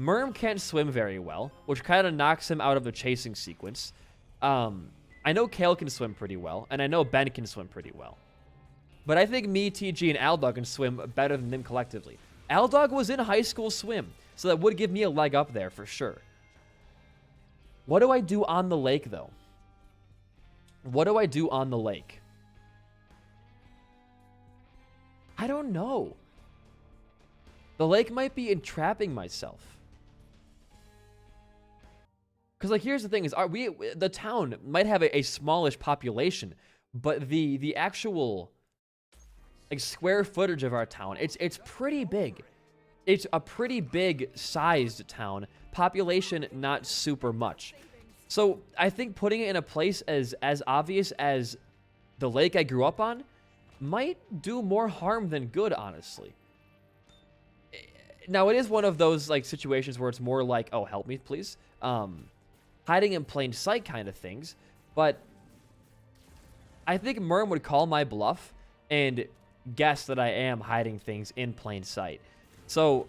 Merm can't swim very well, which kind of knocks him out of the chasing sequence. I know Kale can swim pretty well, and I know Ben can swim pretty well. But I think me, TG, and Aldog can swim better than them collectively. Aldog was in high school swim, so that would give me a leg up there for sure. What do I do on the lake, though? What do I do on the lake? I don't know. The lake might be entrapping myself. Because, like, here's the thing: is the town might have a smallish population, but the actual like square footage of our town, it's pretty big. It's a pretty big sized town. Population not super much. So I think putting it in a place as obvious as the lake I grew up on might do more harm than good, honestly. Now, it is one of those like situations where it's more like, oh, help me, please. Hiding in plain sight kind of things. But I think Merm would call my bluff and guess that I am hiding things in plain sight. So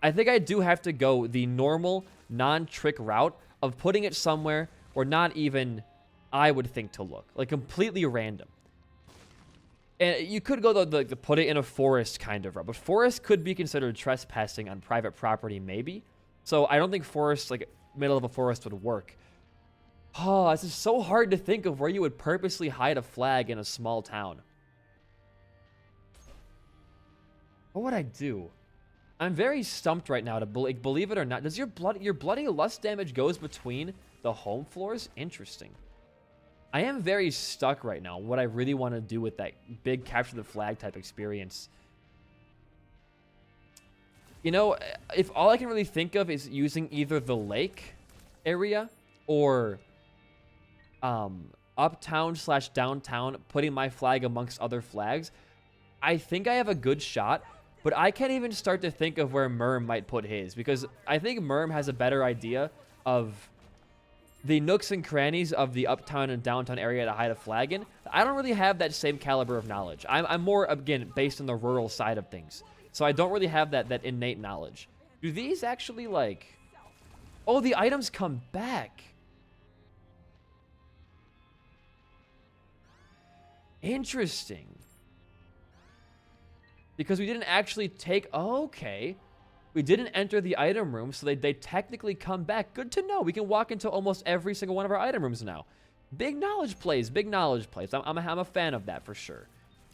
I think I do have to go the normal, non-trick route of putting it somewhere where not even I would think to look. Like, completely random. And you could go the put it in a forest kind of route, but forest could be considered trespassing on private property, maybe. So I don't think forest, like middle of a forest, would work. Oh, this is so hard to think of where you would purposely hide a flag in a small town. What would I do? I'm very stumped right now to believe it or not. Does your bloody lust damage goes between the home floors? Interesting. I am very stuck right now on what I really want to do with that big capture the flag type experience. You know, if all I can really think of is using either the lake area or uptown / downtown, putting my flag amongst other flags, I think I have a good shot, but I can't even start to think of where Merm might put his, because I think Merm has a better idea of the nooks and crannies of the uptown and downtown area to hide a flag in, I don't really have that same caliber of knowledge. I'm more, again, based on the rural side of things. So I don't really have that innate knowledge. Do these actually, like... Oh, the items come back. Interesting. Because we didn't actually take... Oh, okay. We didn't enter the item room, so they technically come back. Good to know. We can walk into almost every single one of our item rooms now. Big knowledge plays. Big knowledge plays. I'm a fan of that for sure.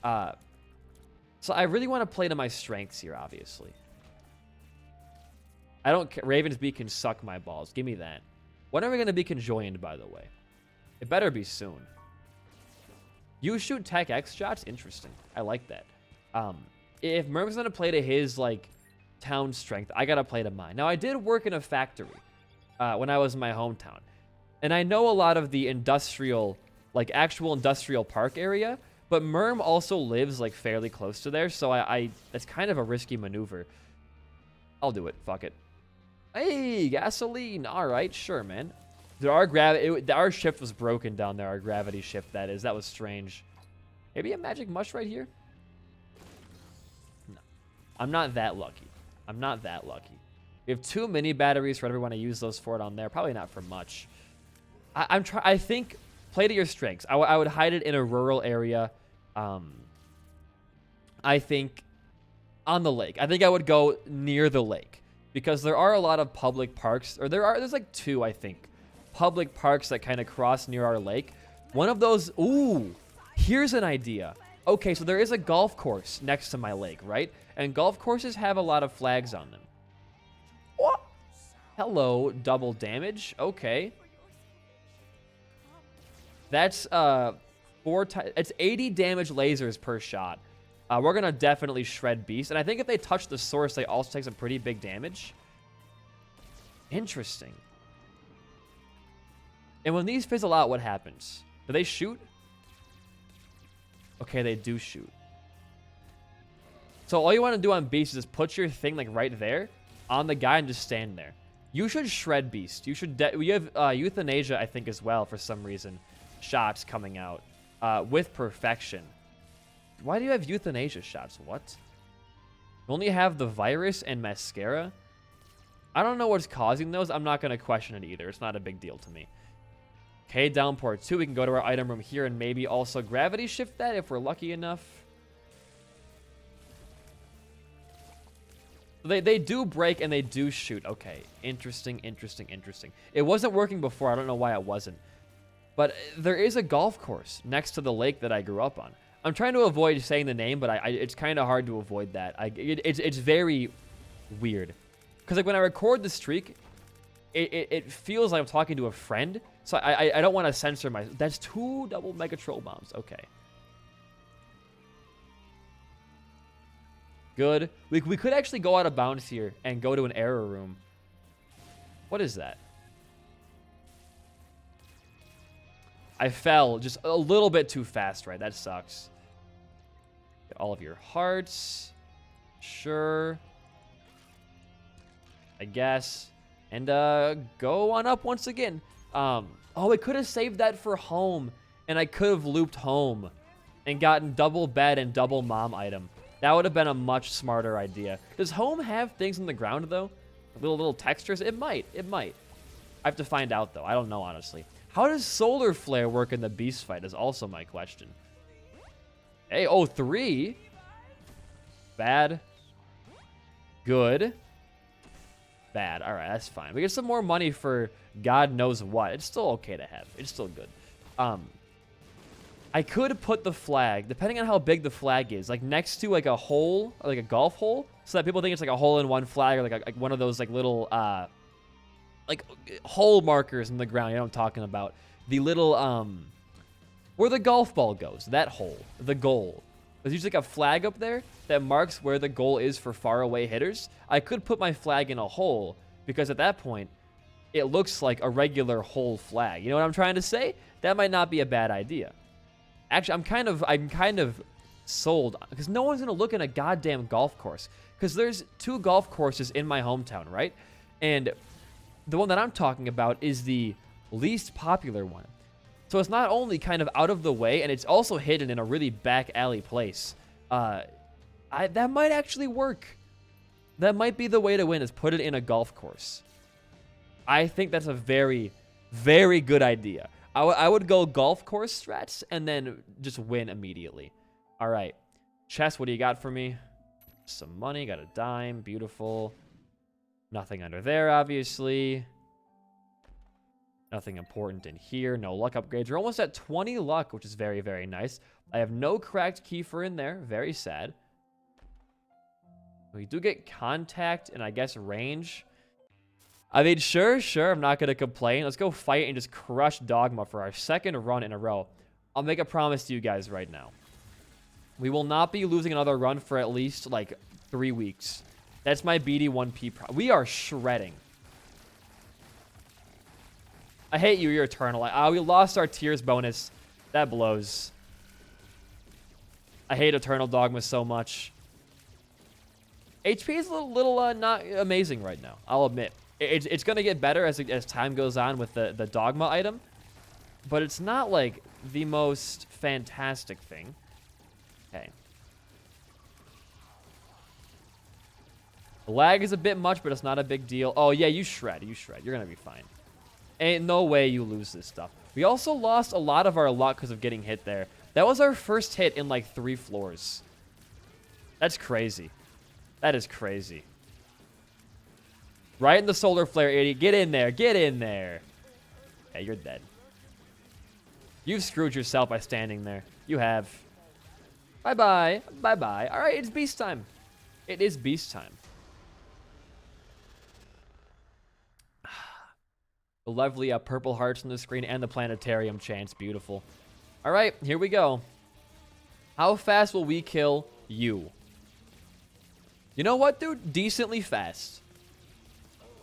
So I really want to play to my strengths here, obviously. I don't care. Ravensby can suck my balls. Give me that. When are we going to be conjoined, by the way? It better be soon. You shoot Tech X shots? Interesting. I like that. If Merm's going to play to his, like, town strength, I got to play to mine. Now, I did work in a factory when I was in my hometown. And I know a lot of the industrial, like, actual industrial park area. But Merm also lives, like, fairly close to there. So that's kind of a risky maneuver. I'll do it. Fuck it. Hey, gasoline. All right, sure, man. Our shift was broken down there. Our gravity shift, that is. That was strange. Maybe a magic mush right here? No. I'm not that lucky. I'm not that lucky. We have 2 mini batteries for whatever we want to use those for down there. Probably not for much. I think play to your strengths. I would hide it in a rural area. I think on the lake. I think I would go near the lake. Because there are a lot of public parks, or there's like 2, I think, public parks that kind of cross near our lake. One of those, ooh, here's an idea. Okay, so there is a golf course next to my lake, right? And golf courses have a lot of flags on them. What? Hello, double damage. Okay. That's it's 80 damage lasers per shot. We're going to definitely shred Beast. And I think if they touch the source, they also take some pretty big damage. Interesting. And when these fizzle out, what happens? Do they shoot? Okay, they do shoot. So all you want to do on Beast is just put your thing like right there on the guy and just stand there. You should shred Beast. You should. We have Euthanasia, I think, as well for some reason. Shots coming out with perfection. Why do you have Euthanasia shots? What? You only have the virus and mascara? I don't know what's causing those. I'm not going to question it either. It's not a big deal to me. Okay, downpour 2. We can go to our item room here and maybe also gravity shift that if we're lucky enough. They do break and they do shoot. Okay, interesting, interesting, interesting. It wasn't working before. I don't know why it wasn't. But there is a golf course next to the lake that I grew up on. I'm trying to avoid saying the name, but it's kind of hard to avoid that. It's very weird. Because like when I record the streak, it feels like I'm talking to a friend. So I don't want to censor my... That's 2 double mega troll bombs. Okay. Good. We could actually go out of bounds here and go to an error room. What is that? I fell just a little bit too fast, right? That sucks. Get all of your hearts. Sure. I guess. And go on up once again. Oh, I could have saved that for home. And I could have looped home. And gotten double bed and double mom item. That would have been a much smarter idea. Does home have things on the ground, though? Little textures? It might. It might. I have to find out, though. I don't know, honestly. How does Solar Flare work in the Beast fight is also my question. Hey, oh, 3. Bad. Good. Bad. All right, that's fine. We get some more money for God knows what. It's still okay to have. It's still good. I could put the flag, depending on how big the flag is, like next to like a hole, like a golf hole, so that people think it's like a hole-in-one flag or like one of those like little like hole markers in the ground. You know what I'm talking about? The little where the golf ball goes, that hole, the goal. There's usually like a flag up there that marks where the goal is for faraway hitters. I could put my flag in a hole because at that point it looks like a regular hole flag. You know what I'm trying to say? That might not be a bad idea. Actually, I'm kind of sold because no one's gonna look at a goddamn golf course because there's 2 golf courses in my hometown, right? And the one that I'm talking about is the Least popular one. So it's not only kind of out of the way, and it's also hidden in a really back alley place. That might actually work. That might be the way to win, is put it in a golf course. I think that's a very, very good idea. I would go golf course strats and then just win immediately. All right. Chest, what do you got for me? Some money, got a dime, beautiful. Nothing under there, obviously. Nothing important in here. No luck upgrades. We're almost at 20 luck, which is very, very nice. I have no cracked keyfer in there. Very sad. We do get contact and I guess range. I mean, sure. I'm not going to complain. Let's go fight and just crush Dogma for our second run in a row. I'll make a promise to you guys right now. We will not be losing another run for at least, like, 3 weeks. That's my BD1P. We are shredding. I hate you, you're eternal. We lost our tears bonus. That blows. I hate Eternal Dogma so much. HP is a little not amazing right now, I'll admit. It's going to get better as time goes on with the Dogma item. But it's not, like, the most fantastic thing. Okay. The lag is a bit much, but it's not a big deal. Oh, yeah, you shred. You're going to be fine. Ain't no way you lose this stuff. We also lost a lot of our luck because of getting hit there. That was our first hit in like 3 floors. That's crazy. That is crazy. Right in the solar flare, idiot. Get in there. Get in there. Hey, you're dead. You've screwed yourself by standing there. You have. Bye-bye. Bye-bye. All right, it's beast time. It is beast time. The lovely purple hearts on the screen and the planetarium chants. Beautiful. All right, here we go. How fast will we kill you? You know what, dude? Decently fast.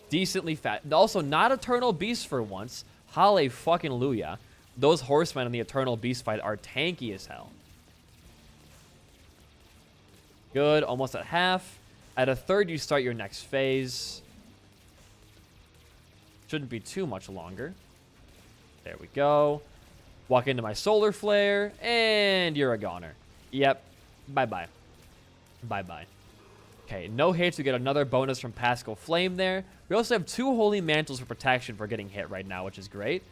Decently fast. Also, not Eternal Beast for once. Halle fucking Luya. Those horsemen in the Eternal Beast fight are tanky as hell. Good. Almost at half. At a third, you start your next phase. Shouldn't be too much longer. There we go. Walk into my solar flare, and you're a goner. Yep. Bye-bye. Bye-bye. Okay, no hits. We get another bonus from Paschal Flame there. We also have 2 Holy Mantles for protection for getting hit right now, which is great.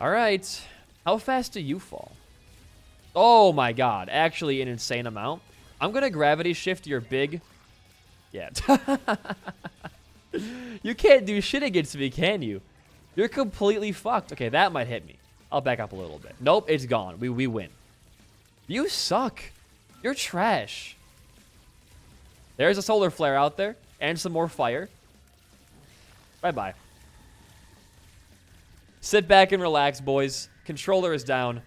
All right. How fast do you fall? Oh, my God. Actually, an insane amount. I'm going to gravity shift your big... Yeah. You can't do shit against me, can you? You're completely fucked. Okay, that might hit me. I'll back up a little bit. Nope, it's gone. We win. You suck. You're trash. There's a solar flare out there and some more fire. Bye-bye. Sit back and relax, boys. Controller is down.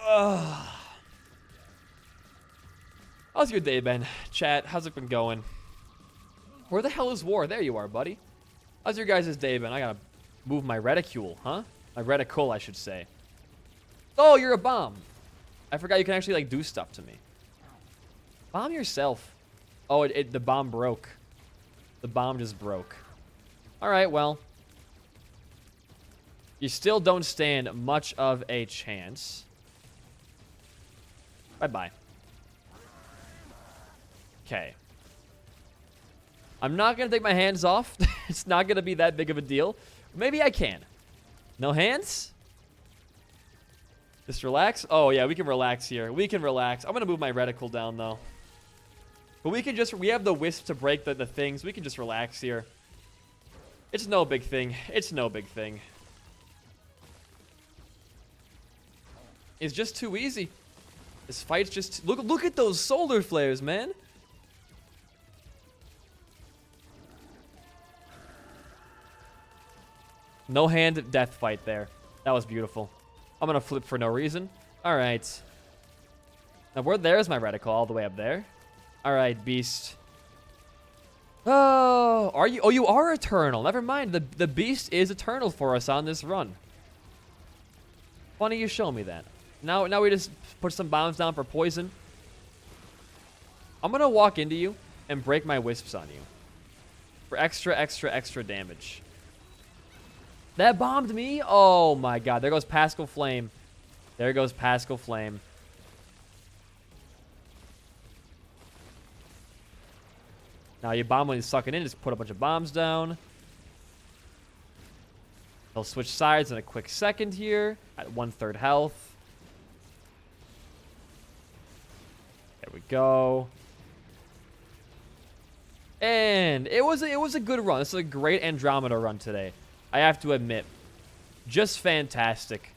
Ugh. How's your day been? Chat, how's it been going? Where the hell is War? There you are, buddy. How's your guys' day been? I gotta move my reticule, huh? My reticle, I should say. Oh, you're a bomb. I forgot you can actually, like, do stuff to me. Bomb yourself. Oh, the bomb broke. The bomb just broke. All right, well. You still don't stand much of a chance. Bye-bye. Okay. I'm not going to take my hands off. It's not going to be that big of a deal. Maybe I can. No hands? Just relax? Oh, yeah, we can relax here. We can relax. I'm going to move my reticle down, though. But we can just... We have the wisp to break the things. We can just relax here. It's no big thing. It's no big thing. It's just too easy. This fight's just... Look at those solar flares, man. No hand death fight there. That was beautiful. I'm going to flip for no reason. All right. Now, there's my reticle all the way up there. All right, beast. Oh, are you? Oh, you are eternal. Never mind. The beast is eternal for us on this run. Funny you show me that. Now we just put some bombs down for poison. I'm going to walk into you and break my wisps on you. For extra damage. That bombed me. Oh my god. There goes Pascal Flame. There goes Pascal Flame. Now you bomb when he's sucking in. Just put a bunch of bombs down. He'll switch sides in a quick second here at 1/3 health. There we go. And it was a good run. This is a great Andromeda run today. I have to admit. Just fantastic.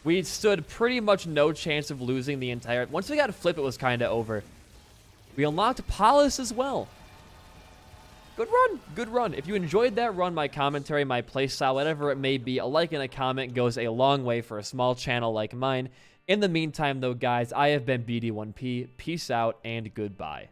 We stood pretty much no chance of losing the entire... Once we got a flip, it was kind of over. We unlocked Paulus as well. Good run. Good run. If you enjoyed that run, my commentary, my playstyle, whatever it may be, a like and a comment goes a long way for a small channel like mine. In the meantime, though, guys, I have been BD1P. Peace out and goodbye.